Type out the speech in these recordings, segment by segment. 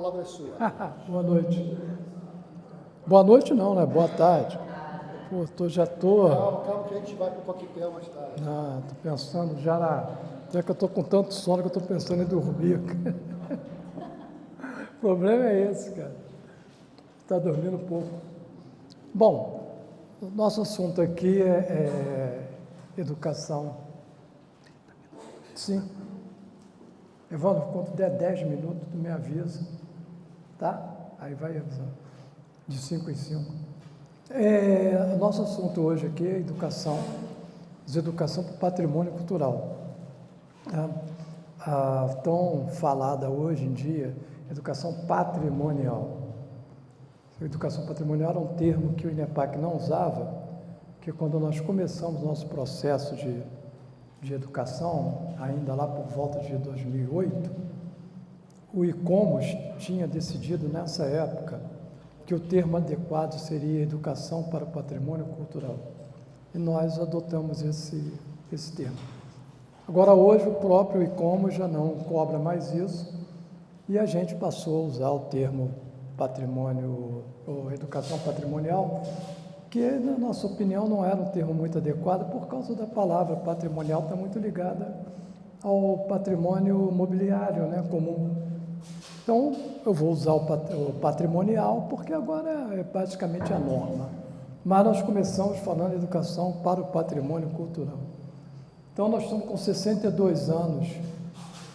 palavra é sua. Boa noite. Boa noite não, né? Boa tarde. Pô, já tô... Calma que a gente vai para o coquetel mais tarde. Tô pensando já na... Já que eu tô com tanto sono que eu tô pensando em dormir. O problema é esse, cara. Tá dormindo pouco. Bom, o nosso assunto aqui é educação. Sim. Evandro, quando der 10 minutos, tu me avisa, tá? Aí vai avisando. De 5 em 5. Nosso assunto hoje aqui é educação para o patrimônio cultural. Tá? Tão falada hoje em dia, educação patrimonial. Educação patrimonial era um termo que o INEPAC não usava, porque quando nós começamos nosso processo de educação, ainda lá por volta de 2008, o ICOMOS tinha decidido nessa época que o termo adequado seria educação para o patrimônio cultural. E nós adotamos esse termo. Agora, hoje, o próprio ICOMOS já não cobra mais isso e a gente passou a usar o termo patrimônio ou educação patrimonial, que, na nossa opinião, não era um termo muito adequado por causa da palavra patrimonial, está muito ligada ao patrimônio mobiliário, né, comum. Então, eu vou usar o patrimonial porque agora é basicamente a norma. Mas nós começamos falando de educação para o patrimônio cultural. Então, nós estamos com 62 anos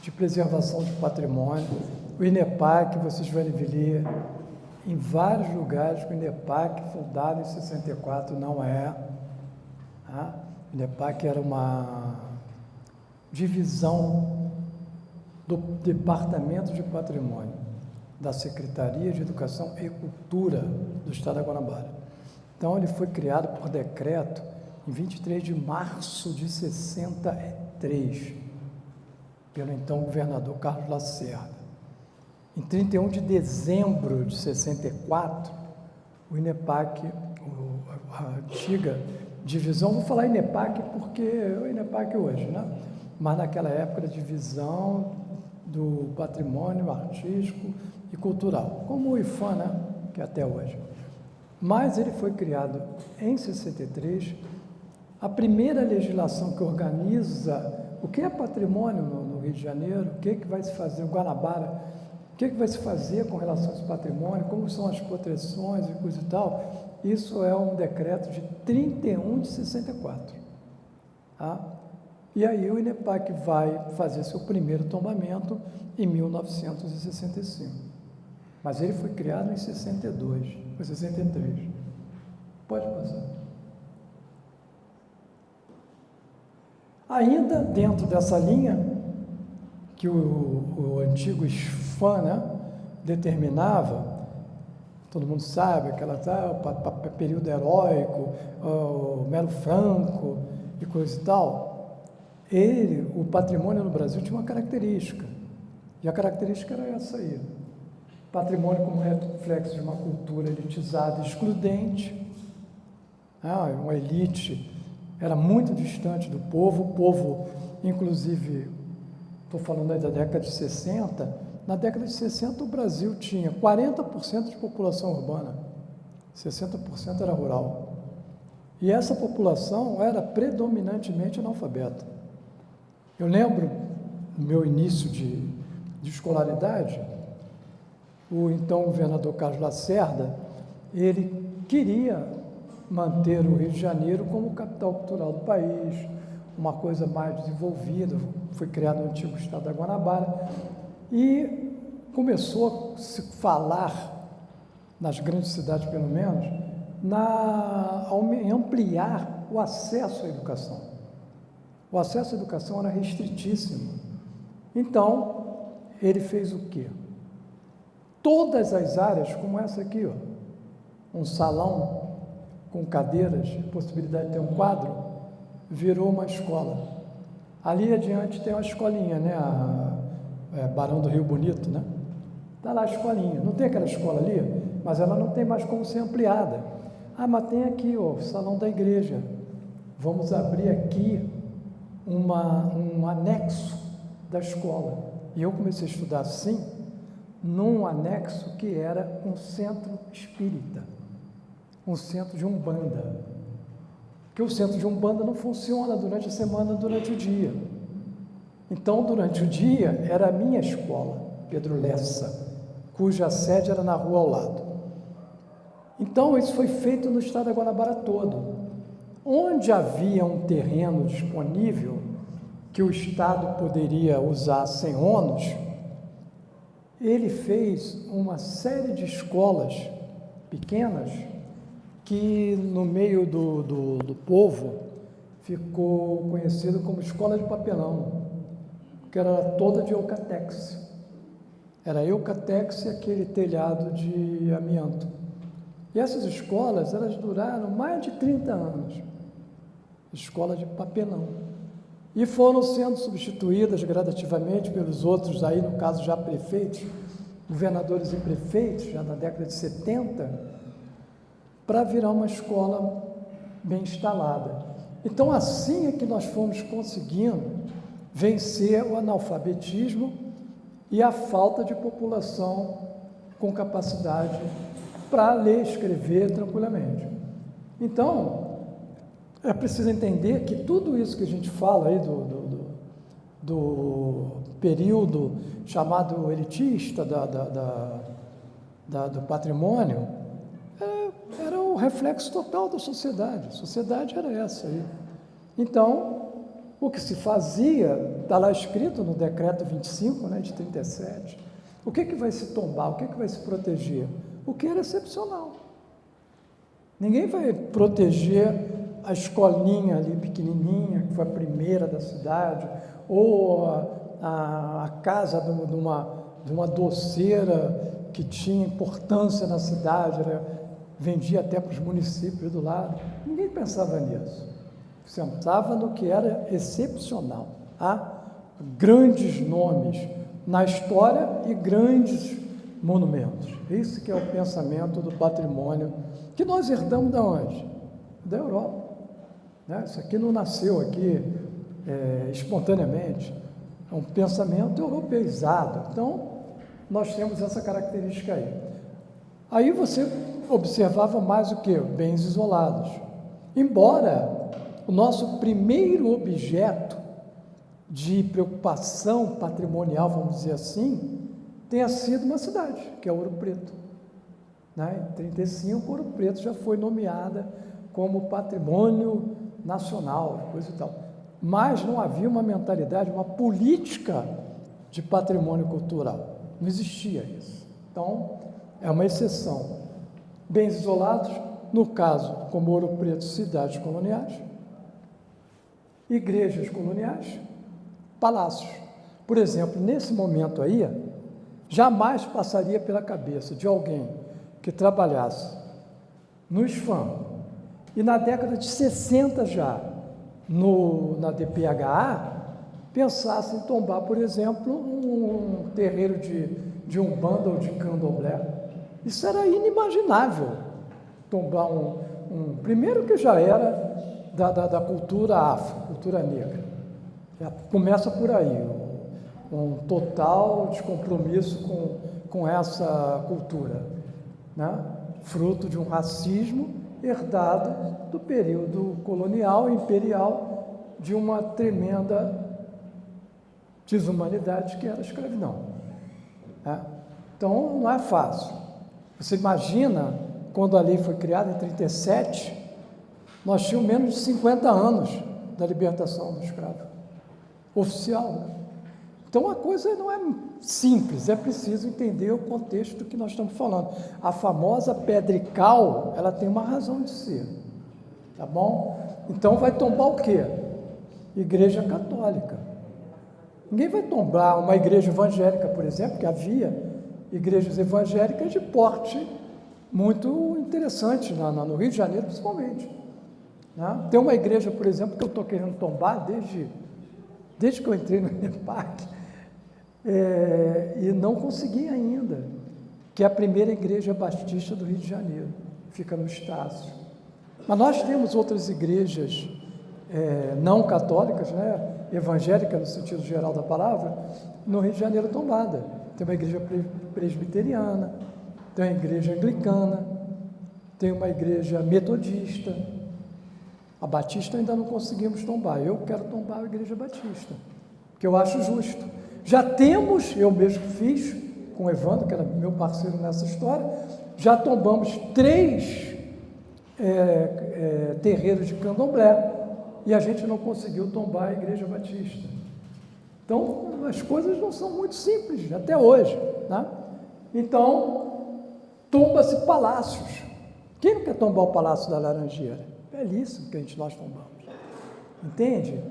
de preservação de patrimônio. O INEPAC, vocês vão ver em vários lugares que o INEPAC, fundado em 64, não é. Tá? O INEPAC era uma divisão do Departamento de Patrimônio da Secretaria de Educação e Cultura do Estado da Guanabara. Então, ele foi criado por decreto em 23 de março de 63, pelo então governador Carlos Lacerda. Em 31 de dezembro de 64, o INEPAC, a antiga divisão, vou falar INEPAC porque é o INEPAC hoje, né? Mas naquela época a divisão do patrimônio artístico e cultural, como o IFAM, né? Que é até hoje. Mas ele foi criado em 63, a primeira legislação que organiza o que é patrimônio no Rio de Janeiro, o que vai se fazer em Guanabara, o que vai se fazer com relação a esse patrimônio, como são as proteções e coisa e tal, isso é um decreto de 31 de 64. Tá? E aí o INEPAC vai fazer seu primeiro tombamento em 1965. Mas ele foi criado em 62, ou 63. Pode passar. Ainda dentro dessa linha que o antigo IFAM, né, determinava, todo mundo sabe, período heróico, o Melo Franco e coisa e tal, o patrimônio no Brasil tinha uma característica, e a característica era essa aí: patrimônio como reflexo de uma cultura elitizada e excludente, uma elite era muito distante do povo, o povo, inclusive, estou falando aí da década de 60, na década de 60 o Brasil tinha 40% de população urbana, 60% era rural, e essa população era predominantemente analfabeta. Eu lembro, no meu início de escolaridade, o então governador Carlos Lacerda, ele queria manter o Rio de Janeiro como capital cultural do país, uma coisa mais desenvolvida. Foi criado o antigo estado da Guanabara e começou a se falar, nas grandes cidades pelo menos, em ampliar o acesso à educação. O acesso à educação era restritíssimo. Então, ele fez o quê? Todas as áreas, como essa aqui, um salão com cadeiras, possibilidade de ter um quadro, virou uma escola. Ali adiante tem uma escolinha, né? Barão do Rio Bonito, né? Está lá a escolinha. Não tem aquela escola ali, mas ela não tem mais como ser ampliada. Mas tem aqui, o salão da igreja. Vamos abrir aqui um anexo da escola. E eu comecei a estudar assim, num anexo que era um centro espírita, um centro de umbanda. Que o centro de umbanda não funciona durante a semana, durante o dia. Então, durante o dia, era a minha escola, Pedro Lessa, cuja sede era na rua ao lado. Então, isso foi feito no estado da Guanabara todo. Onde havia um terreno disponível que o Estado poderia usar sem ônus, ele fez uma série de escolas pequenas que no meio do povo ficou conhecido como escola de papelão, que era toda de eucatex. Era eucatex e aquele telhado de amianto. E essas escolas, elas duraram mais de 30 anos. Escola de papelão. E foram sendo substituídas gradativamente pelos outros, aí no caso já prefeitos, governadores e prefeitos, já na década de 70, para virar uma escola bem instalada. Então, assim é que nós fomos conseguindo vencer o analfabetismo e a falta de população com capacidade para ler e escrever tranquilamente. Então, é preciso entender que tudo isso que a gente fala aí do período chamado elitista do patrimônio, era o reflexo total da sociedade. A sociedade era essa aí. Então, o que se fazia, está lá escrito no decreto 25, né, de 37, o que vai se tombar, o que vai se proteger? O que era excepcional. Ninguém vai proteger a escolinha ali pequenininha, que foi a primeira da cidade, ou a casa de uma doceira que tinha importância na cidade, vendia até para os municípios do lado. Ninguém pensava nisso. Pensava no que era excepcional. Há grandes nomes na história e grandes monumentos. Esse que é o pensamento do patrimônio que nós herdamos da onde? Da Europa. Né? Isso aqui não nasceu aqui espontaneamente, é um pensamento europeizado. Então, nós temos essa característica aí. Aí você observava mais o que? Bens isolados. Embora o nosso primeiro objeto de preocupação patrimonial, vamos dizer assim, tenha sido uma cidade, que é Ouro Preto. Né? Em 1935, Ouro Preto já foi nomeada como patrimônio nacional, coisa e tal. Mas não havia uma mentalidade, uma política de patrimônio cultural. Não existia isso. Então, é uma exceção. Bens isolados, no caso, como Ouro Preto, cidades coloniais, igrejas coloniais, palácios. Por exemplo, nesse momento aí, jamais passaria pela cabeça de alguém que trabalhasse no SFAM e na década de 60 já, na DPHA, pensasse em tombar, por exemplo, um terreiro de umbanda ou de candomblé. Isso era inimaginável, tombar primeiro que já era da cultura afro, cultura negra. Já começa por aí, um total descompromisso com essa cultura, né? Fruto de um racismo herdado do período colonial e imperial, de uma tremenda desumanidade que era a escravidão. Né? Então, não é fácil. Você imagina, quando a lei foi criada, em 1937, nós tínhamos menos de 50 anos da libertação do escravo, oficial. Né? Então, a coisa não é simples, é preciso entender o contexto do que nós estamos falando. A famosa pedrical, ela tem uma razão de ser, tá bom? Então, vai tombar o quê? Igreja católica. Ninguém vai tombar uma igreja evangélica, por exemplo, que havia igrejas evangélicas de porte muito interessante no Rio de Janeiro, principalmente. Né? Tem uma igreja, por exemplo, que eu estou querendo tombar desde que eu entrei no INEPAC, e não consegui ainda, que é a primeira igreja batista do Rio de Janeiro, fica no Estácio. Mas nós temos outras igrejas não católicas, né, evangélicas no sentido geral da palavra, no Rio de Janeiro tombada. tem uma igreja presbiteriana, tem uma igreja anglicana, tem uma igreja metodista. A Batista ainda não conseguimos tombar. Eu quero tombar a Igreja Batista, que eu acho justo. Já temos, eu mesmo fiz, com o Evandro, que era meu parceiro nessa história, já tombamos 3 terreiros de candomblé e a gente não conseguiu tombar a Igreja Batista. Então, as coisas não são muito simples, até hoje, né? Então, tomba-se palácios. Quem não quer tombar o Palácio da Laranjeira? Belíssimo que nós tombamos. Entende?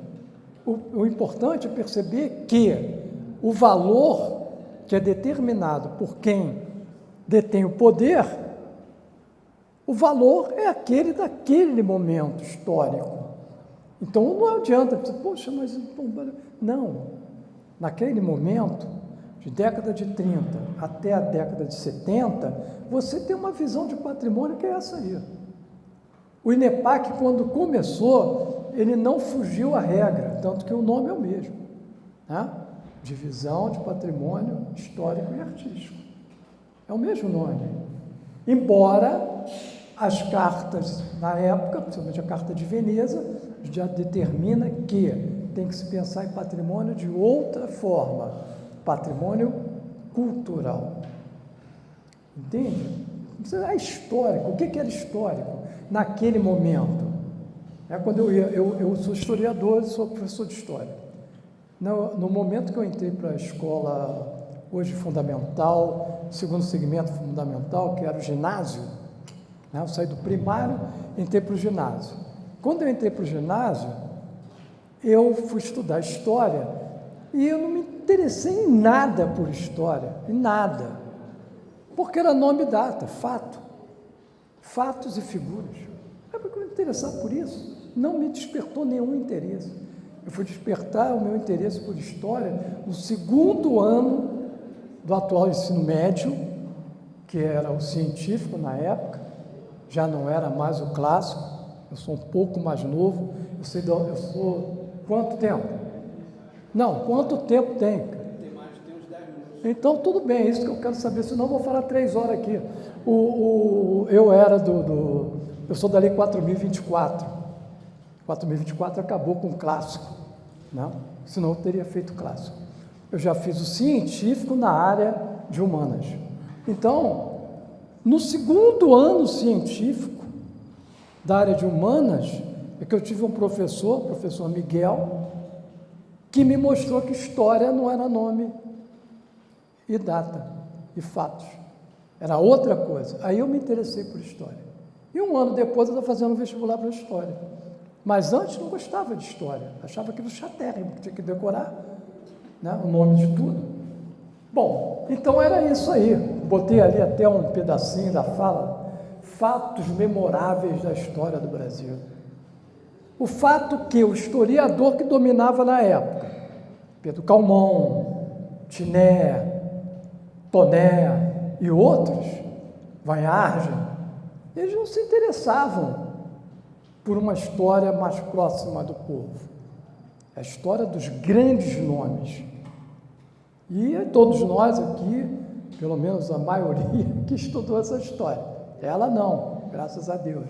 O importante é perceber que o valor que é determinado por quem detém o poder, o valor é aquele daquele momento histórico. Então não adianta, poxa, mas não. Naquele momento, de década de 30 até a década de 70, você tem uma visão de patrimônio que é essa aí. O INEPAC, quando começou, ele não fugiu à regra, tanto que o nome é o mesmo, né? Divisão de Patrimônio Histórico e Artístico. É o mesmo nome. Embora as cartas, na época, principalmente a Carta de Veneza, já determina que tem que se pensar em patrimônio de outra forma, patrimônio cultural. Entende? Isso é histórico. O que era histórico naquele momento? Quando eu sou historiador e sou professor de história. No momento que eu entrei para a escola, hoje fundamental, segundo segmento fundamental, que era o ginásio, né? Eu saí do primário, entrei para o ginásio. Quando eu entrei para o ginásio, eu fui estudar história e eu não me interessei em nada por história, em nada, porque era nome e data, fatos e figuras. Porque eu me interessar por isso, não me despertou nenhum interesse. Eu fui despertar o meu interesse por história no 2º ano do atual ensino médio, que era o científico na época, já não era mais o clássico. Eu sou um pouco mais novo, eu sou quanto tempo? Não, quanto tempo tem? Tem uns 10 minutos. Então tudo bem, é isso que eu quero saber, senão eu vou falar 3 horas aqui. Eu sou da Lei 4.024. 4.024 acabou com o clássico, né? Senão eu teria feito clássico. Eu já fiz o científico na área de humanas. Então, no 2º ano científico da área de humanas, é que eu tive um professor, o professor Miguel, que me mostrou que história não era nome e data e fatos. Era outra coisa. Aí eu me interessei por história. E 1 ano depois eu estava fazendo vestibular para história. Mas antes não gostava de história. Achava aquilo chatérrimo, que tinha que decorar, né, o nome de tudo. Bom, então era isso aí. Botei ali até um pedacinho da fala. Fatos memoráveis da história do Brasil. O fato que o historiador que dominava na época, Pedro Calmon, Tiné, Toné e outros, Vanharge, eles não se interessavam por uma história mais próxima do povo. A história dos grandes nomes. E todos nós aqui, pelo menos a maioria, que estudou essa história. Ela não, graças a Deus.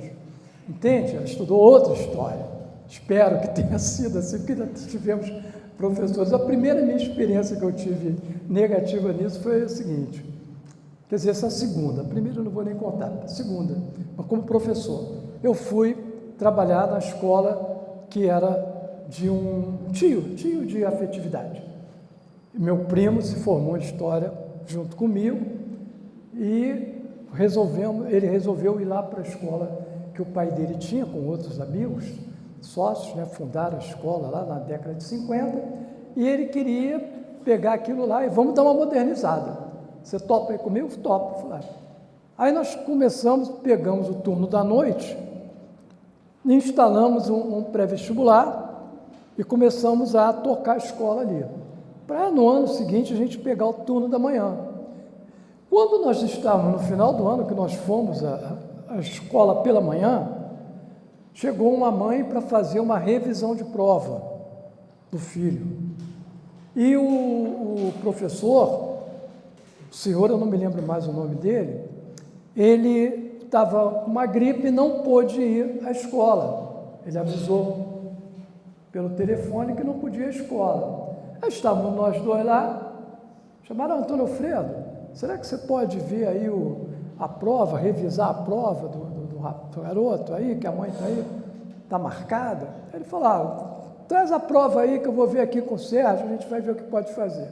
Entende? Ela estudou outra história. Espero que tenha sido assim, porque ainda tivemos professores. A primeira minha experiência que eu tive negativa nisso foi a seguinte, quer dizer, essa segunda, a primeira eu não vou nem contar, a segunda, mas como professor, eu fui trabalhar na escola que era de um tio de afetividade. Meu primo se formou em História junto comigo e ele resolveu ir lá para a escola que o pai dele tinha com outros amigos, sócios, né, fundaram a escola lá na década de 50, e ele queria pegar aquilo lá e vamos dar uma modernizada. Você topa aí comigo? Topo. Falei. Aí nós pegamos o turno da noite, instalamos um pré-vestibular e começamos a tocar a escola ali. Para no ano seguinte a gente pegar o turno da manhã. Quando nós estávamos no final do ano, que nós fomos à escola pela manhã, chegou uma mãe para fazer uma revisão de prova do filho. E o professor o senhor, eu não me lembro mais o nome dele, ele estava com uma gripe e não pôde ir à escola. Ele avisou pelo telefone que não podia ir à escola. Aí estávamos nós dois lá, chamaram Antônio Alfredo, será que você pode ver aí a prova, revisar a prova do garoto aí, que a mãe está aí, está marcada? Ele falou, traz a prova aí que eu vou ver aqui com o Sérgio, a gente vai ver o que pode fazer.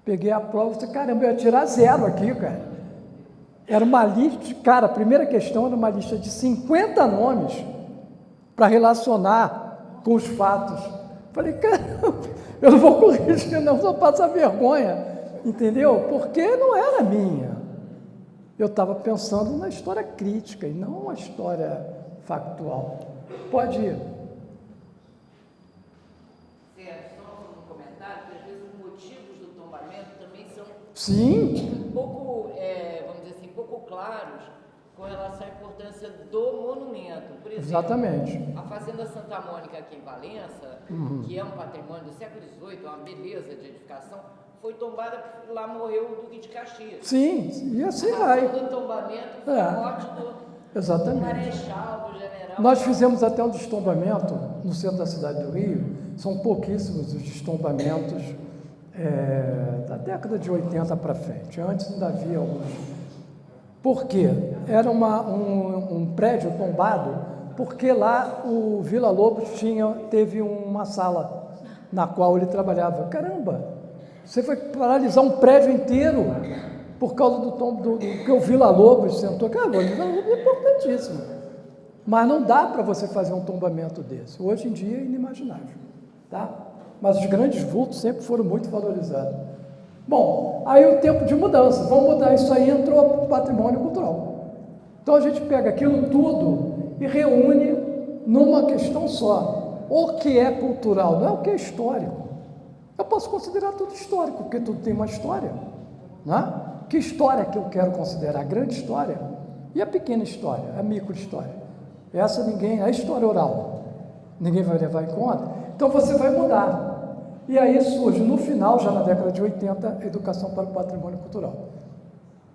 Peguei a prova e falei, caramba, eu ia tirar 0 aqui, cara. Era uma lista, cara, a primeira questão era uma lista de 50 nomes para relacionar com os fatos. Falei, caramba, eu não vou corrigir, não, só passar vergonha, entendeu? Porque não era minha. Eu estava pensando na história crítica e não uma história factual. Pode ir. Sim. Vamos dizer assim, pouco claros com relação à importância do monumento. Por exemplo, exatamente. A Fazenda Santa Mônica aqui em Valença, que é um patrimônio do século XVIII, uma beleza de edificação, foi tombada porque lá morreu o Duque de Caxias. Sim, e assim vai. A razão do tombamento foi a morte do marechal, do general. Nós fizemos até um destombamento no centro da cidade do Rio, são pouquíssimos os destombamentos da década de 80 para frente, antes ainda havia alguns. Por quê? Era um prédio tombado, porque lá o Vila Lobos teve uma sala na qual ele trabalhava. Caramba, você vai paralisar um prédio inteiro por causa do que o Vila Lobos sentou. Cara, o Vila Lobos é importantíssimo, mas não dá para você fazer um tombamento desse. Hoje em dia é inimaginável, tá? Mas os grandes vultos sempre foram muito valorizados. Bom, aí o tempo de mudança, vamos mudar isso aí, entrou para o patrimônio cultural. Então a gente pega aquilo tudo e reúne numa questão só. O que é cultural, não é o que é histórico. Eu posso considerar tudo histórico, porque tudo tem uma história, né? Que história que eu quero considerar? A grande história e a pequena história, a micro-história. Essa ninguém, a história oral, ninguém vai levar em conta. Então você vai mudar. E aí surge, no final, já na década de 80, a Educação para o Patrimônio Cultural,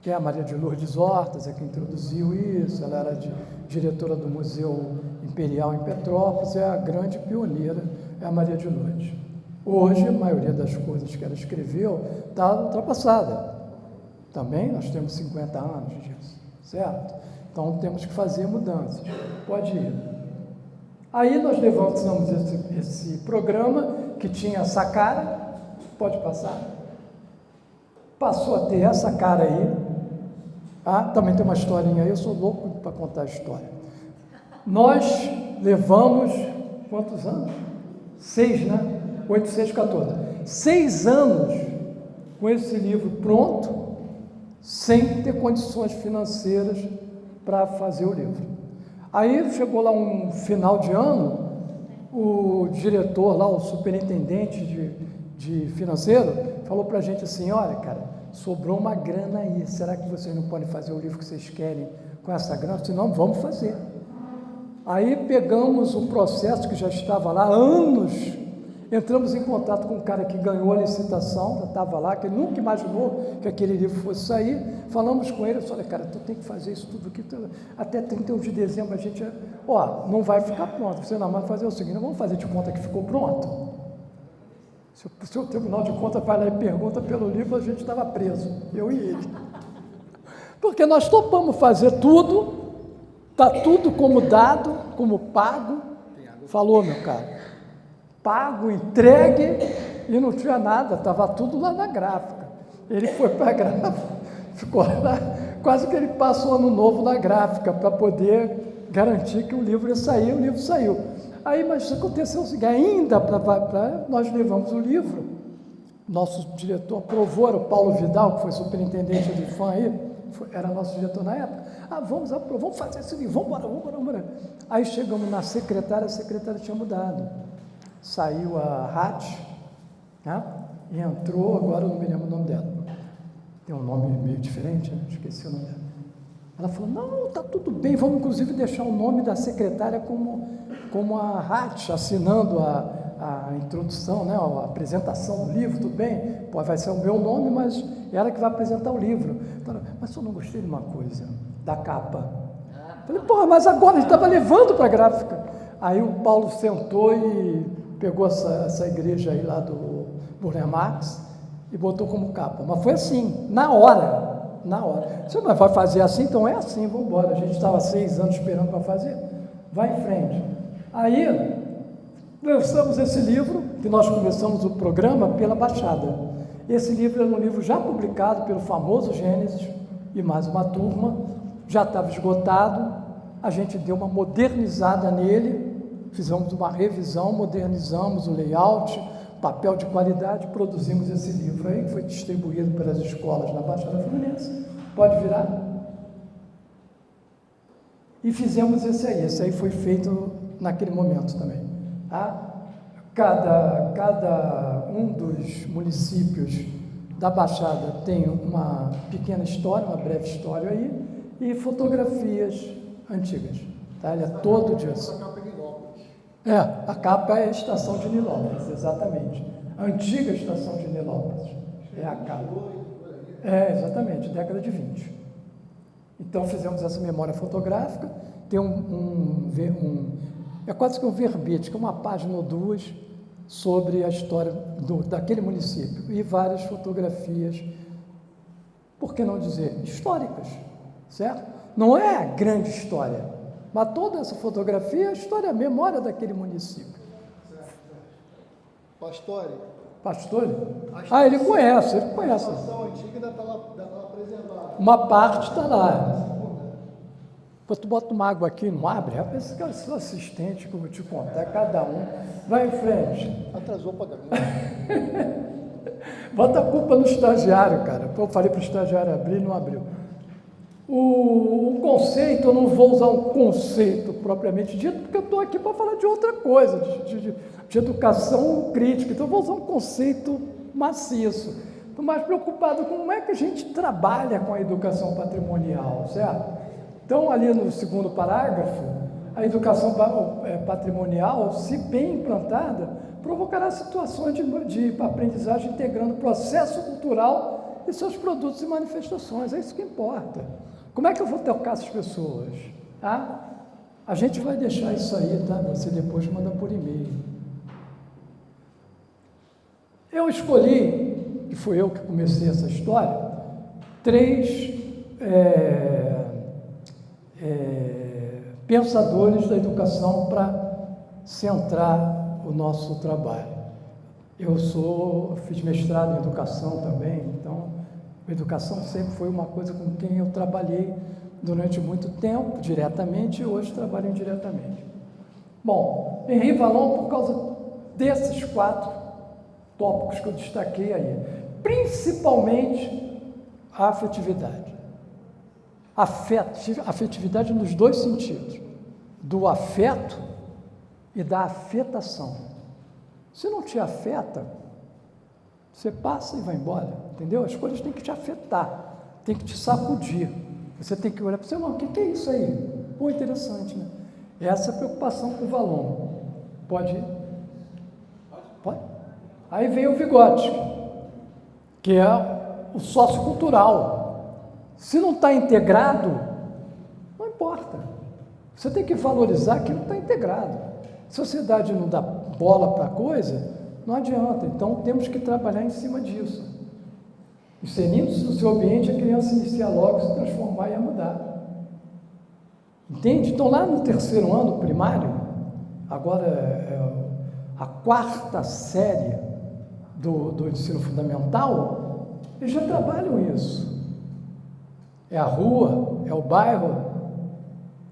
que é a Maria de Lourdes Hortas, é que introduziu isso, ela era diretora do Museu Imperial em Petrópolis, é a grande pioneira, é a Maria de Lourdes. Hoje, a maioria das coisas que ela escreveu está ultrapassada. Também nós temos 50 anos disso, certo? Então temos que fazer mudanças. Pode ir. Aí nós levantamos esse programa que tinha essa cara, pode passar, passou a ter essa cara aí, também tem uma historinha aí, eu sou louco para contar a história. Nós levamos, quantos anos? 6, né? 8, 6, 14. 6 anos com esse livro pronto, sem ter condições financeiras para fazer o livro. Aí chegou lá um final de ano, o diretor lá, o superintendente de financeiro, falou para a gente assim, olha, cara, sobrou uma grana aí, será que vocês não podem fazer o livro que vocês querem com essa grana? Eu disse, não, vamos fazer. Aí pegamos o processo que já estava lá há anos, entramos em contato com um cara que ganhou a licitação, já estava lá, que ele nunca imaginou que aquele livro fosse sair, falamos com ele, eu falei, cara, tu tem que fazer isso tudo aqui, até 31 de dezembro a gente, não vai ficar pronto, você não vai fazer o seguinte, vamos fazer de conta que ficou pronto. Se o Tribunal de Contas vai lá e pergunta pelo livro, a gente estava preso, eu e ele. Porque nós topamos fazer tudo, está tudo como dado, como pago, falou, meu cara. Pago, entregue, e não tinha nada, estava tudo lá na gráfica. Ele foi para a gráfica, ficou lá, quase que ele passou ano novo na gráfica, para poder garantir que o livro ia sair, o livro saiu. Aí, mas isso aconteceu o seguinte, ainda nós levamos o livro, nosso diretor aprovou, era o Paulo Vidal, que foi superintendente do IFAM aí, era nosso diretor na época, vamos fazer esse livro, vamos embora. Aí chegamos na secretária, a secretária tinha mudado. Saiu a Hatch, né? E entrou, agora eu não me lembro o nome dela. Tem um nome meio diferente, né? Esqueci o nome dela. Ela falou, não, está tudo bem, vamos inclusive deixar o nome da secretária como a Hatch, assinando a introdução, né, a apresentação do livro, tudo bem, pô, vai ser o meu nome, mas ela que vai apresentar o livro. Então, mas eu não gostei de uma coisa, da capa. Falei, porra, mas agora ele estava levando para a gráfica. Aí o Paulo sentou e pegou essa igreja aí lá do Burle Marx e botou como capa. Mas foi assim, na hora. Você vai fazer assim? Então é assim, vamos embora. A gente estava 6 anos esperando para fazer. Vai em frente. Aí, lançamos esse livro, que nós começamos o programa pela Baixada. Esse livro era um livro já publicado pelo famoso Gênesis e mais uma turma, já estava esgotado, a gente deu uma modernizada nele, fizemos uma revisão, modernizamos o layout, papel de qualidade, produzimos esse livro aí, que foi distribuído pelas escolas na Baixada Fluminense. Pode virar? E fizemos esse aí foi feito naquele momento também. Tá? Cada um dos municípios da Baixada tem uma pequena história, uma breve história aí, e fotografias antigas. Tá? Ele é todo disso. A capa é a estação de Nilópolis, exatamente. A antiga estação de Nilópolis. É a capa. Exatamente, década de 20. Então fizemos essa memória fotográfica, tem é quase que um verbete, que é uma página ou duas sobre a história daquele município e várias fotografias, por que não dizer, históricas, certo? Não é a grande história, mas toda essa fotografia é a história, a memória daquele município. Pastore? Ele conhece. A estação antiga ainda está lá preservada. Uma parte está lá. Pô, tu bota uma água aqui e não abre? Rapaz, esse cara é seu assistente, que eu vou te contar, cada um. Vai em frente. Atrasou o pagamento. Bota a culpa no estagiário, cara. Pô, eu falei para o estagiário abrir, não abriu. O conceito, eu não vou usar um conceito propriamente dito, porque eu estou aqui para falar de outra coisa, de educação crítica. Então, eu vou usar um conceito maciço. Estou mais preocupado com como é que a gente trabalha com a educação patrimonial, certo? Então, ali no segundo parágrafo, a educação patrimonial, se bem implantada, provocará situações de aprendizagem integrando o processo cultural e seus produtos e manifestações. É isso que importa. Como é que eu vou tocar essas pessoas? Tá? A gente vai deixar isso aí, tá? Você depois manda por e-mail. Eu escolhi, e fui eu que comecei essa história, 3 pensadores da educação para centrar o nosso trabalho. Eu fiz mestrado em educação também, então a educação sempre foi uma coisa com quem eu trabalhei durante muito tempo, diretamente, e hoje trabalho indiretamente. Bom, Henri Vallon, por causa desses 4 tópicos que eu destaquei aí, principalmente a afetividade. Afetividade nos 2 sentidos, do afeto e da afetação. Se não te afeta, você passa e vai embora, entendeu? As coisas têm que te afetar, têm que te sacudir. Você tem que olhar para você, o que é isso aí? Pô, interessante, né? Essa é a preocupação com o Vallon. Pode ir? Pode? Aí vem o Vygotsky, que é o sociocultural. Se não está integrado, não importa. Você tem que valorizar que não está integrado. Se a sociedade não dá bola para a coisa, não adianta. Então, temos que trabalhar em cima disso. Inserindo-se no seu ambiente, a criança inicia logo a se transformar e a mudar. Entende? Então, lá no 3º ano primário, agora é a 4ª série do ensino fundamental, eles já trabalham isso. É a rua, é o bairro.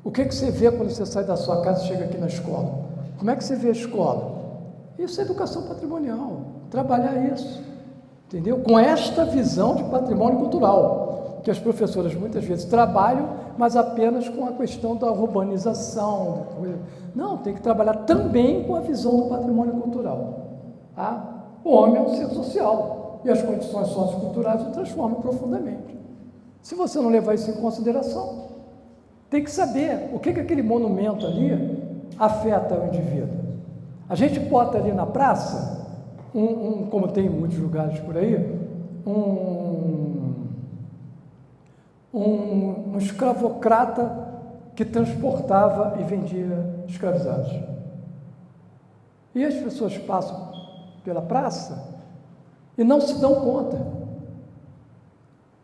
O que você vê quando você sai da sua casa e chega aqui na escola? Como é que você vê a escola? Isso é educação patrimonial, trabalhar isso, entendeu? Com esta visão de patrimônio cultural, que as professoras muitas vezes trabalham, mas apenas com a questão da urbanização. Não, tem que trabalhar também com a visão do patrimônio cultural. Tá? O homem é um ser social, e as condições socioculturais o transformam profundamente. Se você não levar isso em consideração, tem que saber o que aquele monumento ali afeta o indivíduo. A gente bota ali na praça, como tem em muitos lugares por aí, um escravocrata que transportava e vendia escravizados. E as pessoas passam pela praça e não se dão conta.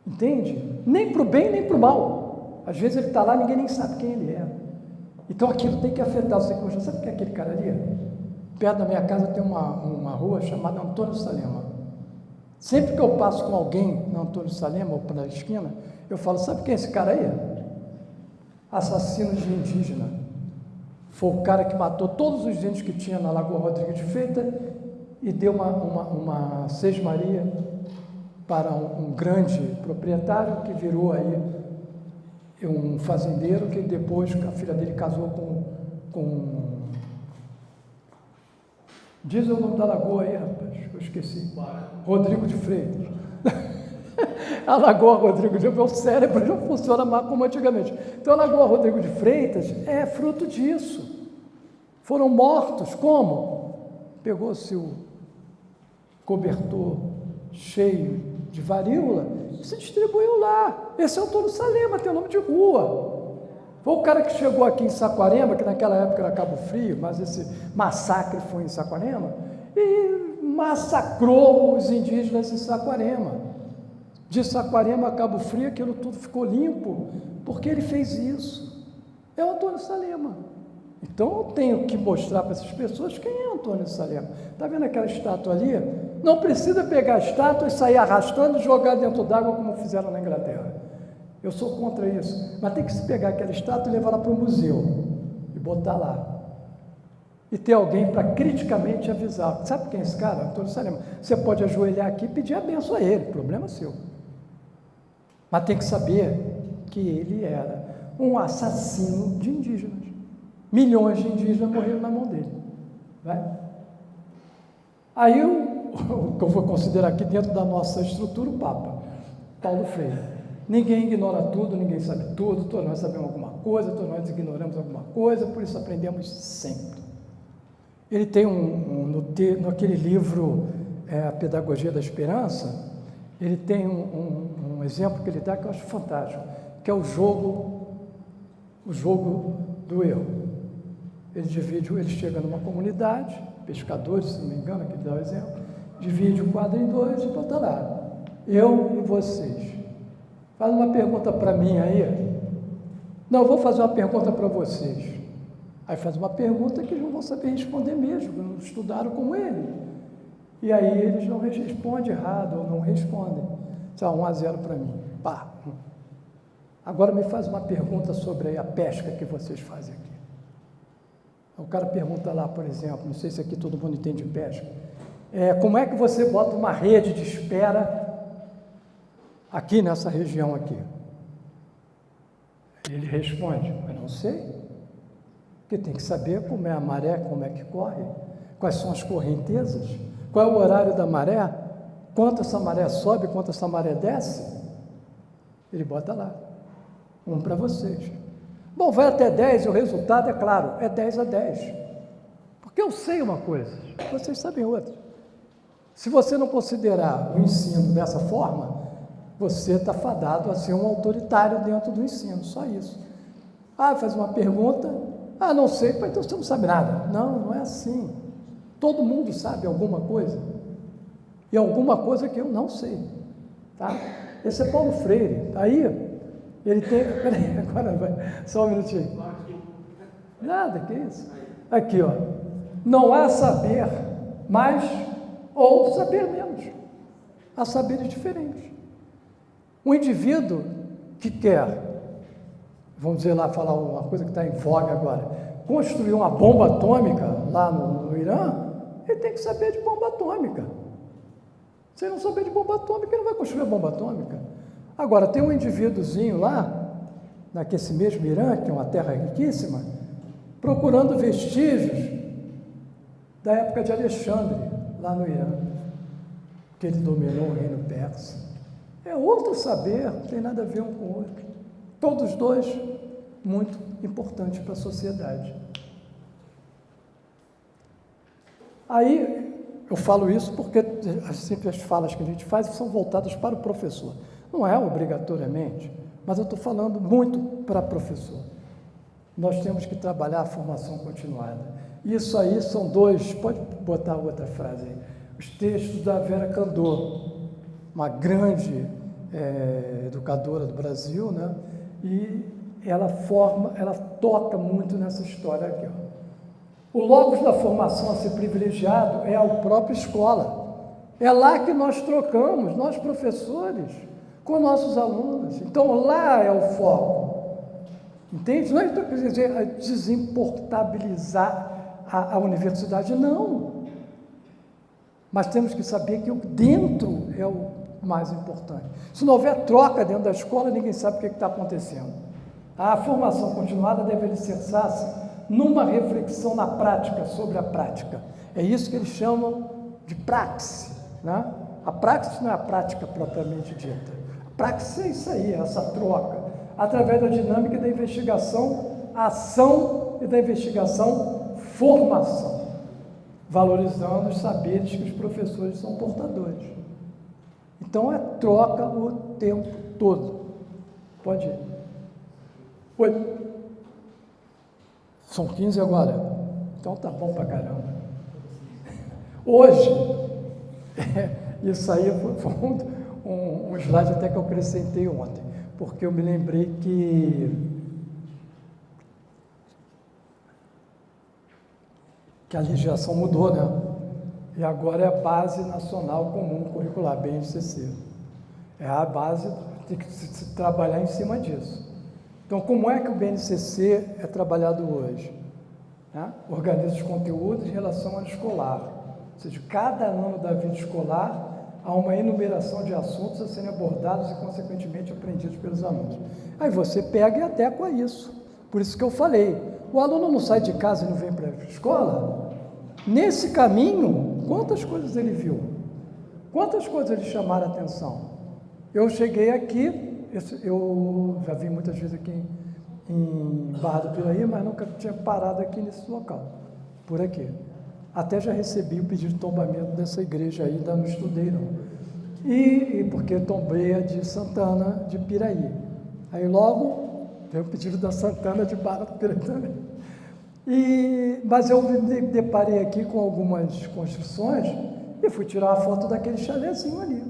Entende? Nem para o bem, nem para o mal. Às vezes ele está lá e ninguém nem sabe quem ele é. Então aquilo tem que afetar você. Poxa, sabe quem é aquele cara ali? Perto da minha casa tem uma rua chamada Antônio Salema. Sempre que eu passo com alguém na Antônio Salema ou pela esquina, eu falo, sabe quem é esse cara aí? Assassino de indígena. Foi o cara que matou todos os índios que tinha na Lagoa Rodrigues de Freitas e deu uma sesmaria para um grande proprietário que virou aí um fazendeiro que depois a filha dele casou com diz o nome da lagoa aí, rapaz, eu esqueci. Rodrigo de Freitas. A Lagoa Rodrigo de Freitas, meu cérebro já funciona mais como antigamente. Então a Lagoa Rodrigo de Freitas é fruto disso. Foram mortos, como? Pegou-se o cobertor cheio de varíola e se distribuiu lá. Esse é o Antônio Salema, tem o nome de rua. Foi o cara que chegou aqui em Saquarema, que naquela época era Cabo Frio, mas esse massacre foi em Saquarema, e massacrou os indígenas em Saquarema. De Saquarema a Cabo Frio, aquilo tudo ficou limpo, porque ele fez isso. É o Antônio Salema. Então eu tenho que mostrar para essas pessoas quem é o Antônio Salema. Está vendo aquela estátua ali? Não precisa pegar a estátua e sair arrastando e jogar dentro d'água como fizeram na Inglaterra. Eu sou contra isso, mas tem que se pegar aquela estátua e levar ela para o museu e botar lá. E ter alguém para criticamente avisar. Sabe quem é esse cara? Antônio Salema. Você pode ajoelhar aqui e pedir a benção a ele, problema seu. Mas tem que saber que ele era um assassino de indígenas. Milhões de indígenas morreram na mão dele. Vai? Aí o que eu vou considerar aqui dentro da nossa estrutura, o Papa, Paulo Freire. Ninguém ignora tudo, ninguém sabe tudo, todos nós sabemos alguma coisa, todos nós ignoramos alguma coisa, por isso aprendemos sempre. Ele tem naquele livro, A Pedagogia da Esperança, ele tem um exemplo que ele dá que eu acho fantástico, que é o jogo do erro. Ele chega numa comunidade, pescadores, se não me engano, que ele dá o exemplo, divide o quadro em dois e bota lá, eu e vocês. Faz uma pergunta para mim aí. Não, eu vou fazer uma pergunta para vocês. Aí faz uma pergunta que eles não vão saber responder mesmo, não estudaram como ele. E aí eles não respondem errado ou não respondem. 1-0 para mim. Pá. Agora me faz uma pergunta sobre a pesca que vocês fazem aqui. O cara pergunta lá, por exemplo, não sei se aqui todo mundo entende de pesca, como é que você bota uma rede de espera aqui nessa região aqui? Ele responde, eu não sei, porque tem que saber como é a maré, como é que corre, quais são as correntezas, qual é o horário da maré, quanto essa maré sobe, quanto essa maré desce. Ele bota lá, um para vocês. Bom, vai até 10 e o resultado, é claro, é 10-10. Porque eu sei uma coisa, vocês sabem outra. Se você não considerar o ensino dessa forma, você está fadado a ser um autoritário dentro do ensino, só isso. Faz uma pergunta, não sei, então você não sabe nada. Não, não é assim. Todo mundo sabe alguma coisa. E alguma coisa que eu não sei. Tá? Esse é Paulo Freire. Aí, ele tem... Peraí, agora vai. Só um minutinho. Nada, que isso? Aqui, ó. Não há saber mais ou saber menos. Há saberes diferentes. Um indivíduo que quer, vamos dizer lá, falar uma coisa que está em voga agora, construir uma bomba atômica lá no Irã, ele tem que saber de bomba atômica. Se ele não saber de bomba atômica, ele não vai construir a bomba atômica. Agora, tem um indivíduozinho lá, naquele mesmo Irã, que é uma terra riquíssima, procurando vestígios da época de Alexandre, lá no Irã, que ele dominou o reino persa. É outro saber, não tem nada a ver um com o outro. Todos dois muito importantes para a sociedade. Aí, eu falo isso porque sempre as falas que a gente faz são voltadas para o professor. Não é obrigatoriamente, mas eu estou falando muito para professor. Nós temos que trabalhar a formação continuada. Isso aí são dois, pode botar outra frase aí, os textos da Vera Candor, uma grande educadora do Brasil, né? E ela toca muito nessa história aqui, ó. O locus da formação a ser privilegiado é a própria escola. É lá que nós trocamos, nós professores, com nossos alunos. Então, lá é o foco. Entende? Não é quer dizer desimportabilizar a universidade, não. Mas temos que saber que o dentro é o mais importante. Se não houver troca dentro da escola, ninguém sabe o que está acontecendo. A formação continuada deve alicerçar-se numa reflexão na prática, sobre a prática. É isso que eles chamam de praxe, né? A praxe não é a prática propriamente dita. A praxe é isso aí, é essa troca, através da dinâmica da investigação, ação e da investigação, formação, valorizando os saberes que os professores são portadores. Então, é troca o tempo todo. Pode ir. Oi. São 15 agora? Então tá bom pra caramba. Hoje, isso aí foi um slide até que eu acrescentei ontem, porque eu me lembrei que a legislação mudou, né? E agora é a Base Nacional Comum Curricular, BNCC. É a base, tem que se trabalhar em cima disso. Então, como é que o BNCC é trabalhado hoje? Né? Organiza os conteúdos em relação ao ano escolar. Ou seja, cada ano da vida escolar há uma enumeração de assuntos a serem abordados e, consequentemente, aprendidos pelos alunos. Aí você pega e adequa isso. Por isso que eu falei, o aluno não sai de casa e não vem para a escola. Nesse caminho, quantas coisas ele viu? Quantas coisas ele chamaram a atenção? Eu cheguei aqui, eu já vim muitas vezes aqui em Barra do Piraí, mas nunca tinha parado aqui nesse local, por aqui. Até já recebi o pedido de tombamento dessa igreja aí, ainda não estudei não. E porque tombei a de Santana de Piraí. Aí logo veio o pedido da Santana de Barra do Piraí também. Mas eu me deparei aqui com algumas construções e fui tirar uma foto daquele chalezinho ali.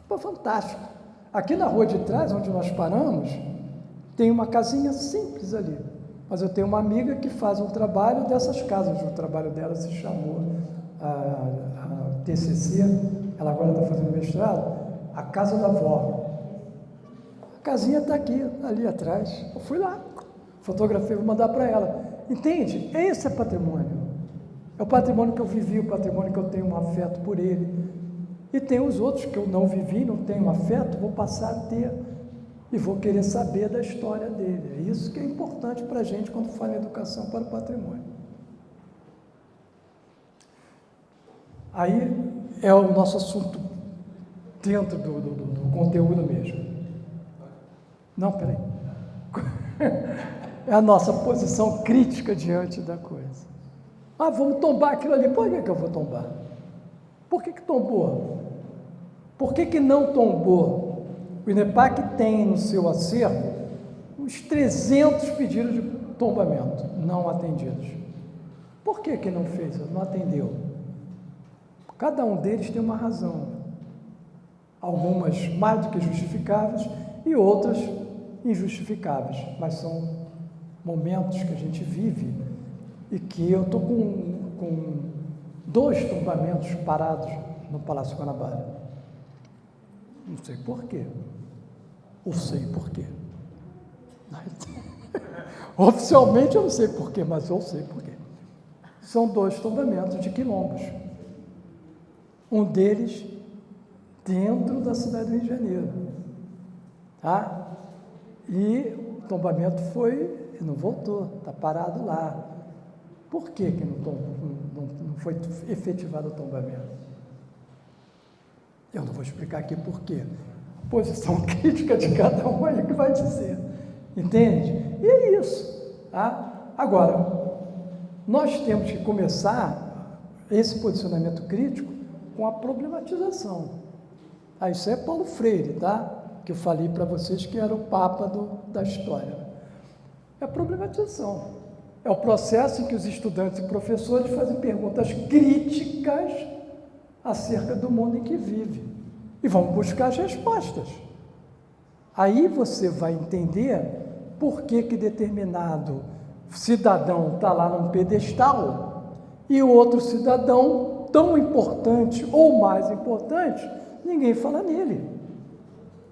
Foi fantástico. Aqui na rua de trás, onde nós paramos, tem uma casinha simples ali. Mas eu tenho uma amiga que faz um trabalho dessas casas. O trabalho dela se chamou a TCC, ela agora está fazendo mestrado, a Casa da Vó. A casinha está aqui, ali atrás. Eu fui lá, fotografei, vou mandar para ela. Entende? Esse é patrimônio. É o patrimônio que eu vivi, o patrimônio que eu tenho um afeto por ele. E tem os outros que eu não vivi, não tenho afeto, vou passar a ter e vou querer saber da história dele. É isso que é importante para a gente quando fala em educação para o patrimônio. Aí é o nosso assunto dentro do conteúdo mesmo. Não, peraí. É a nossa posição crítica diante da coisa. Ah, vamos tombar aquilo ali. Por que eu vou tombar? Por que tombou? Por que não tombou? O INEPAC tem no seu acervo uns 300 pedidos de tombamento não atendidos. Por que não fez? Não atendeu? Cada um deles tem uma razão. Algumas mais do que justificáveis e outras injustificáveis. Mas são momentos que a gente vive e que eu estou com 2 tombamentos parados no Palácio Guanabara. Não sei por quê. Ou sei por quê. Oficialmente eu não sei por quê, mas eu sei por quê. São 2 tombamentos de quilombos. Um deles dentro da cidade do Rio de Janeiro. Tá? E o tombamento não voltou, está parado lá. Por que não foi efetivado o tombamento? Eu não vou explicar aqui por quê. Posição crítica de cada um aí que vai dizer. Entende? E é isso. Tá? Agora, Nós temos que começar esse posicionamento crítico com a problematização. Isso é Paulo Freire, tá? Que eu falei para vocês que era o papa da história. É a problematização. É o processo em que os estudantes e professores fazem perguntas críticas acerca do mundo em que vive e vão buscar as respostas. Aí você vai entender por que determinado cidadão está lá num pedestal e o outro cidadão tão importante ou mais importante, ninguém fala nele.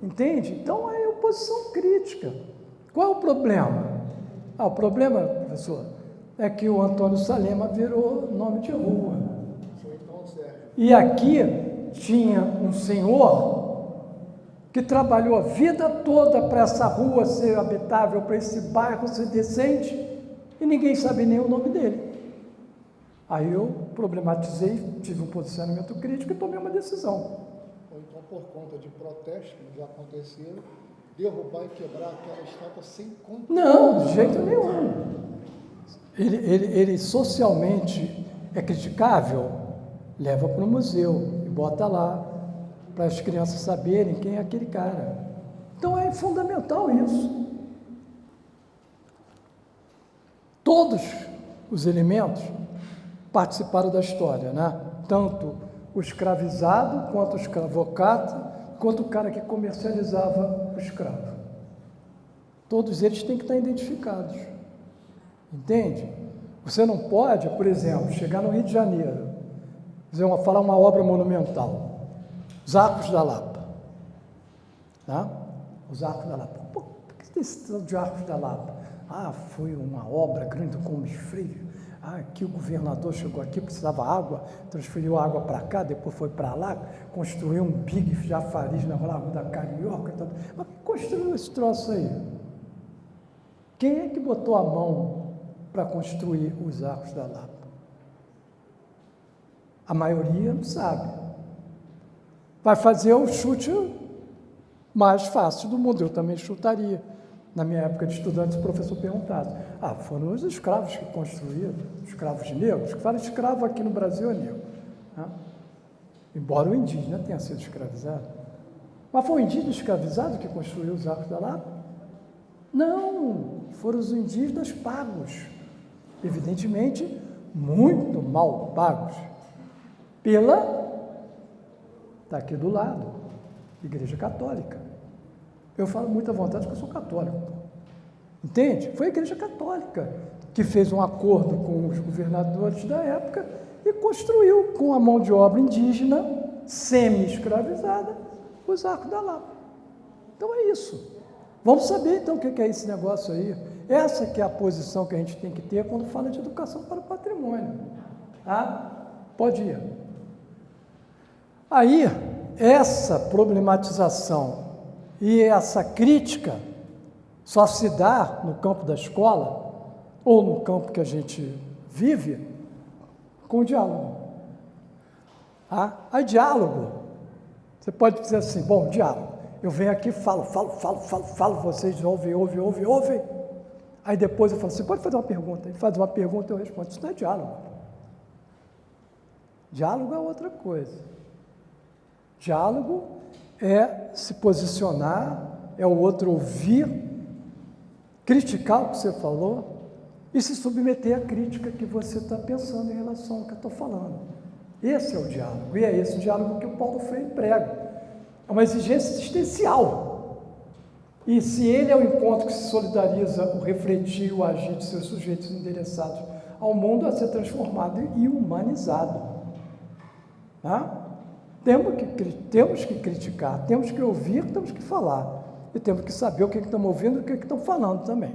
Entende? Então é oposição crítica. Qual é o problema? O problema, professor, é que o Antônio Salema virou nome de rua. E aqui tinha um senhor que trabalhou a vida toda para essa rua ser habitável, para esse bairro ser decente, e ninguém sabe nem o nome dele. Aí eu problematizei, tive um posicionamento crítico e tomei uma decisão. Ou então, por conta de protestos que já aconteceram, derrubar e quebrar aquela estátua sem conta. Não, de jeito nenhum. Ele socialmente é criticável, leva para o museu e bota lá, para as crianças saberem quem é aquele cara. Então é fundamental isso. Todos os elementos participaram da história, né? Tanto o escravizado, quanto o escravocrata, quanto o cara que comercializava o escravo. Todos eles têm que estar identificados. Entende? Você não pode, por exemplo, chegar no Rio de Janeiro, falar uma obra monumental, os Arcos da Lapa. Tá? Os Arcos da Lapa. Por que tem esse tal de Arcos da Lapa? Foi uma obra grande do Gomes Freire. Aqui o governador chegou aqui, precisava água, transferiu a água para cá, depois foi para lá, construiu um big chafariz na Rua da Carioca. Mas quem construiu esse troço aí? Quem é que botou a mão para construir os Arcos da Lapa? A maioria não sabe. Vai fazer o chute mais fácil do mundo. Eu também chutaria. Na minha época de estudante, o professor perguntava: foram os escravos que construíram, escravos negros, que fala escravo aqui no Brasil é negro. Né? Embora o indígena tenha sido escravizado. Mas foi o indígena escravizado que construiu os Arcos da Lapa? Não, foram os indígenas pagos. Evidentemente, muito mal pagos. Está aqui do lado, Igreja Católica. Eu falo muito à vontade porque eu sou católico. Entende? Foi a Igreja Católica que fez um acordo com os governadores da época e construiu, com a mão de obra indígena, semi-escravizada, os Arcos da Lapa. Então é isso. Vamos saber então o que é esse negócio aí. Essa que é a posição que a gente tem que ter quando fala de educação para o patrimônio. Pode ir. Aí, essa problematização e essa crítica só se dá no campo da escola ou no campo que a gente vive com o diálogo. Aí diálogo, você pode dizer assim, bom, diálogo, eu venho aqui, falo, vocês ouvem. Aí depois eu falo, você pode fazer uma pergunta? Ele faz uma pergunta, eu respondo. Isso não é diálogo. Diálogo é outra coisa. Diálogo é se posicionar, é o outro ouvir, criticar o que você falou e se submeter à crítica que você está pensando em relação ao que eu estou falando. Esse é o diálogo, e é esse o diálogo que o Paulo Freire prega. É uma exigência existencial. E se ele é o encontro que se solidariza o refletir, o agir de seus sujeitos endereçados ao mundo a ser transformado e humanizado. Temos que criticar, temos que ouvir, temos que falar. E temos que saber o que estamos ouvindo e o que estão falando também.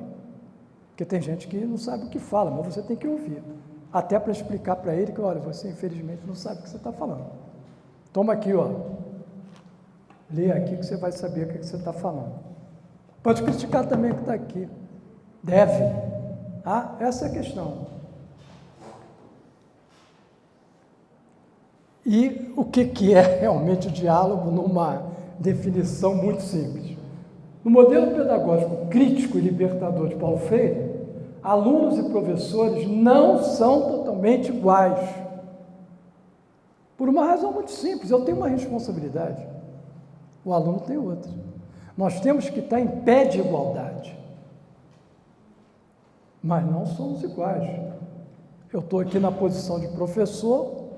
Porque tem gente que não sabe o que fala, mas você tem que ouvir. Até para explicar para ele que, olha, você infelizmente não sabe o que você está falando. Toma aqui, lê aqui que você vai saber o que você está falando. Pode criticar também o que está aqui. Deve. Essa é a questão. E o que é realmente o diálogo numa definição muito simples? No modelo pedagógico crítico e libertador de Paulo Freire, alunos e professores não são totalmente iguais. Por uma razão muito simples, eu tenho uma responsabilidade, o aluno tem outra. Nós temos que estar em pé de igualdade, mas não somos iguais. Eu estou aqui na posição de professor,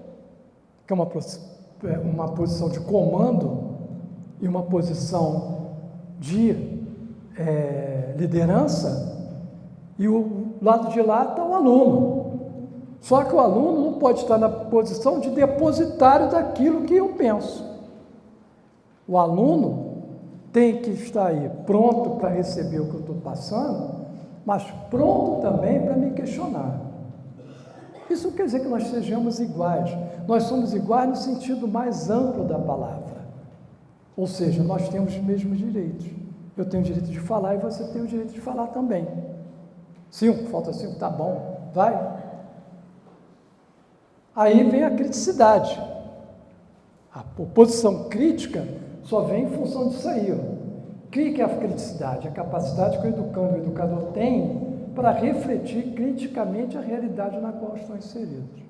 que é uma posição de comando e uma posição de liderança, e o lado de lá está o aluno. Só que o aluno não pode estar na posição de depositário daquilo que eu penso. O aluno tem que estar aí pronto para receber o que eu estou passando, mas pronto também para me questionar. Isso não quer dizer que nós sejamos iguais. Nós somos iguais no sentido mais amplo da palavra. Ou seja, nós temos os mesmos direitos. Eu tenho o direito de falar e você tem o direito de falar também. 5, falta 5, tá bom, vai. Aí vem a criticidade. A posição crítica só vem em função disso aí. O que é a criticidade? A capacidade que o educando e o educador tem para refletir criticamente a realidade na qual estão inseridos.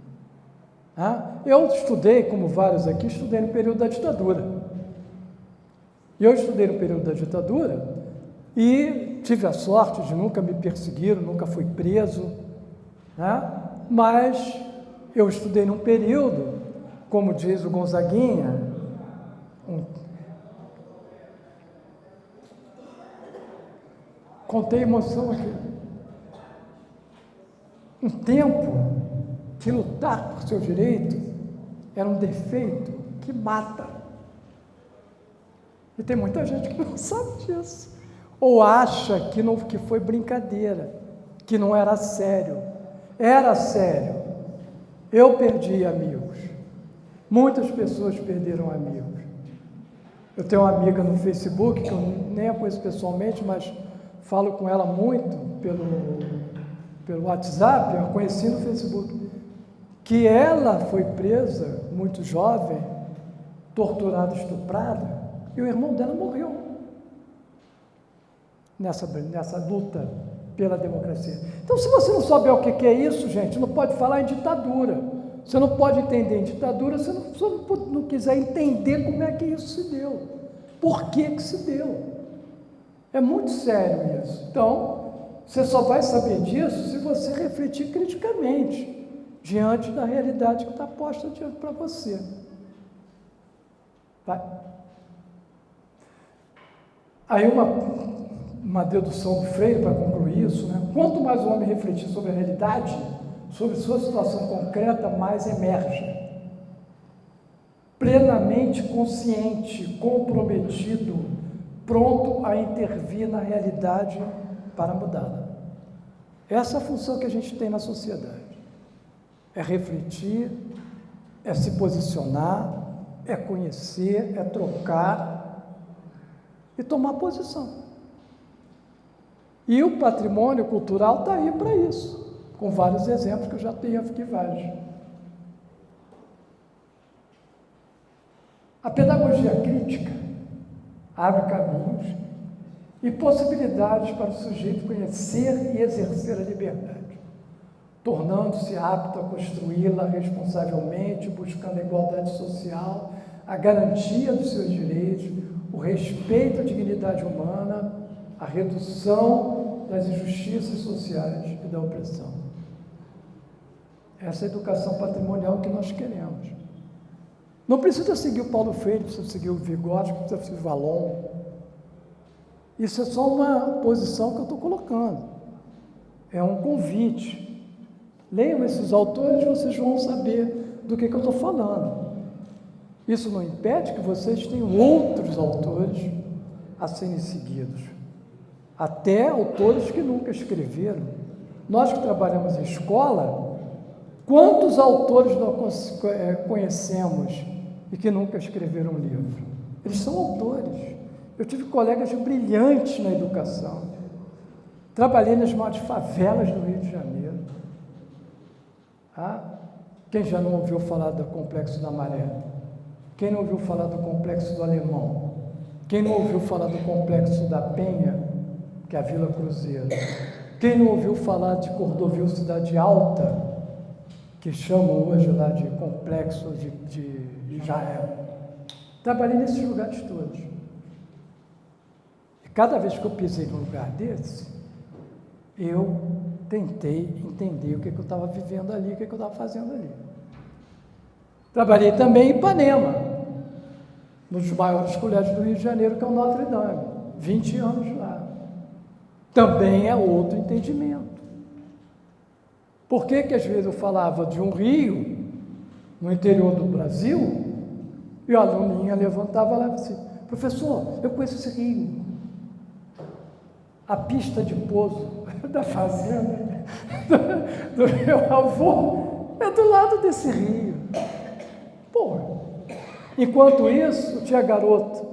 Eu estudei, como vários aqui, estudei no período da ditadura. Eu estudei no período da ditadura e tive a sorte de nunca me perseguir, nunca fui preso, mas eu estudei num período, como diz o Gonzaguinha, contei emoção aqui, um tempo que lutar por seu direito era um defeito que mata. E tem muita gente que não sabe disso, ou acha que foi brincadeira, que não era sério. Era sério. Eu perdi amigos, muitas pessoas perderam amigos. Eu tenho uma amiga no Facebook, que eu nem a conheço pessoalmente, mas falo com ela muito pelo WhatsApp, eu a conheci no Facebook, que ela foi presa, muito jovem, torturada, estuprada, e o irmão dela morreu nessa luta pela democracia. Então, se você não souber o que é isso, gente, não pode falar em ditadura. Você não pode entender em ditadura se não quiser entender como é que isso se deu. Por que se deu? É muito sério isso. Então, você só vai saber disso se você refletir criticamente diante da realidade que está posta diante para você. Vai. Aí uma dedução do Freire para concluir isso, Quanto mais o homem refletir sobre a realidade, sobre sua situação concreta, mais emerge. Plenamente consciente, comprometido, pronto a intervir na realidade para mudá-la. Essa é a função que a gente tem na sociedade. É refletir, é se posicionar, é conhecer, é trocar e tomar posição. E o patrimônio cultural está aí para isso, com vários exemplos que eu já tenho aqui vários. A pedagogia crítica abre caminhos e possibilidades para o sujeito conhecer e exercer a liberdade, tornando-se apto a construí-la responsavelmente, buscando a igualdade social, a garantia dos seus direitos, o respeito à dignidade humana, a redução das injustiças sociais e da opressão. Essa é a educação patrimonial que nós queremos. Não precisa seguir o Paulo Freire, precisa seguir o Vygotsky, precisa seguir o Vallon. Isso é só uma posição que eu estou colocando. É um convite. Leiam esses autores, vocês vão saber do que eu estou falando. Isso não impede que vocês tenham outros autores a serem seguidos. Até autores que nunca escreveram. Nós que trabalhamos em escola, quantos autores nós conhecemos e que nunca escreveram um livro? Eles são autores. Eu tive colegas brilhantes na educação. Trabalhei nas maiores favelas do Rio de Janeiro. Quem já não ouviu falar do Complexo da Maré? Quem não ouviu falar do Complexo do Alemão? Quem não ouviu falar do Complexo da Penha? que é a Vila Cruzeiro. Quem não ouviu falar de Cordovil Cidade Alta, que chamam hoje lá de Complexo de Israel? Trabalhei nesses lugares todos. E cada vez que eu pisei num lugar desse, eu tentei entender o que eu estava vivendo ali, o que eu estava fazendo ali. Trabalhei também em Ipanema, nos maiores colégios do Rio de Janeiro, que é o Notre Dame, 20 anos lá. Também é outro entendimento. Por que às vezes eu falava de um rio, no interior do Brasil, e a aluninha levantava lá e disse, professor, eu conheço esse rio. A pista de pouso da fazenda do meu avô é do lado desse rio. Pô, enquanto isso, tinha garoto,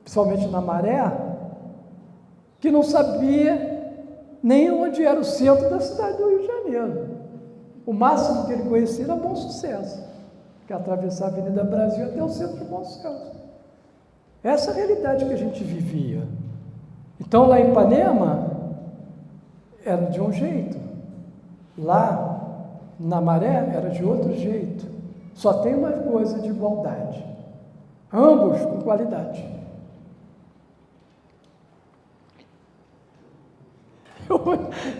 principalmente na Maré, que não sabia nem onde era o centro da cidade do Rio de Janeiro. O máximo que ele conhecia era Bom Sucesso, que é atravessar a Avenida Brasil até o centro de Bom Sucesso. Essa é a realidade que a gente vivia. Então, lá em Ipanema, era de um jeito. Lá, na Maré, era de outro jeito. Só tem uma coisa de igualdade. Ambos com qualidade.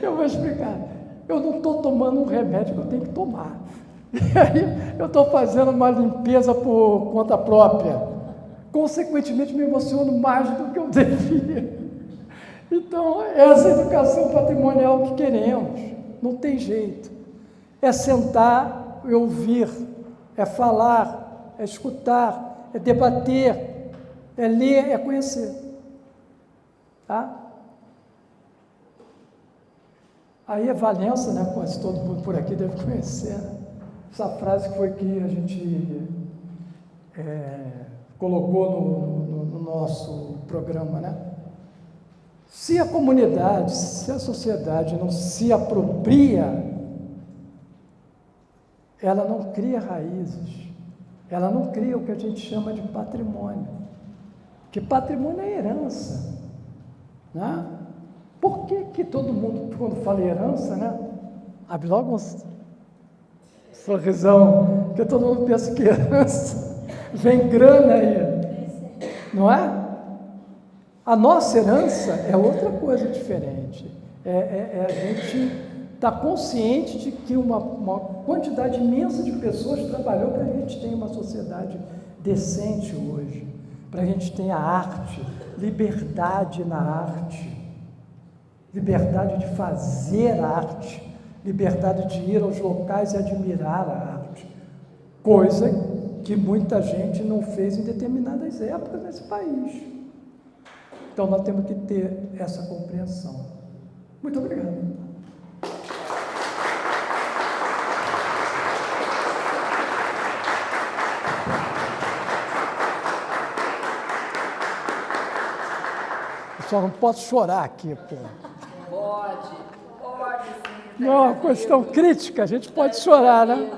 Eu vou explicar. Eu não estou tomando um remédio que eu tenho que tomar. E aí, eu estou fazendo uma limpeza por conta própria. Consequentemente, me emociono mais do que eu devia. Então, essa educação patrimonial que queremos, não tem jeito. É sentar e ouvir, é falar, é escutar, é debater, é ler, é conhecer. Tá? Aí é Valença, né? Quase todo mundo por aqui deve conhecer, né? Essa frase que foi que a gente colocou no nosso programa, né? Se a comunidade, se a sociedade não se apropria, ela não cria raízes, ela não cria o que a gente chama de patrimônio. Porque patrimônio é herança, né? Por que todo mundo, quando fala em herança, né? Abre logo um sorrisão, porque todo mundo pensa que herança vem grana aí, não é? A nossa herança é outra coisa diferente. A gente estar consciente de que uma quantidade imensa de pessoas trabalhou para que a gente tenha uma sociedade decente hoje, para que a gente tenha arte, liberdade na arte, liberdade de fazer arte, liberdade de ir aos locais e admirar a arte, coisa que muita gente não fez em determinadas épocas nesse país. Então, nós temos que ter essa compreensão. Muito obrigado. Eu só não posso chorar aqui, pô. Pode sim. Não é uma questão crítica, a gente pode chorar, né?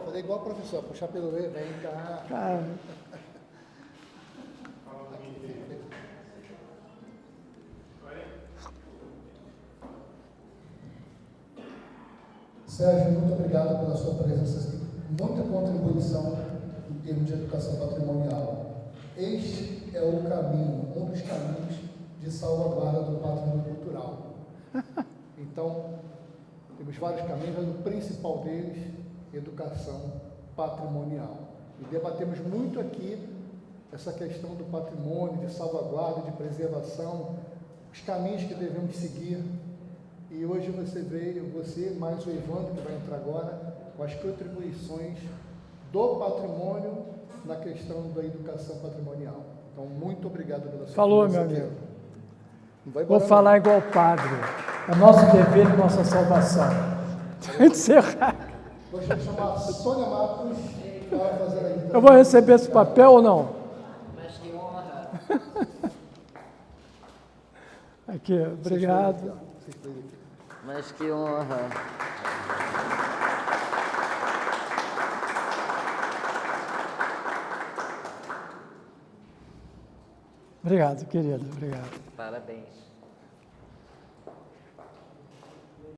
Fazer igual o professor, puxar pelo E, vem cá. Cara, Sérgio, muito obrigado pela sua presença, muita contribuição em termos de educação patrimonial. Este é o caminho, um dos caminhos de salvaguarda do patrimônio cultural. Então, temos vários caminhos, mas o principal deles, educação patrimonial. E debatemos muito aqui essa questão do patrimônio, de salvaguarda, de preservação, os caminhos que devemos seguir. E hoje você mais o Evandro, que vai entrar agora, com as contribuições do patrimônio na questão da educação patrimonial. Então, muito obrigado pela sua falou, meu presença amigo. aqui. Não vai Vou embora, falar igual o padre. É nosso dever e nossa salvação. Encerrar. Gostaria de chamar a Sônia Matos para fazer a Eu vou receber esse papel ou não? Mas que honra. Aqui, obrigado. Mas que honra. Obrigado, querido. Obrigado. Parabéns.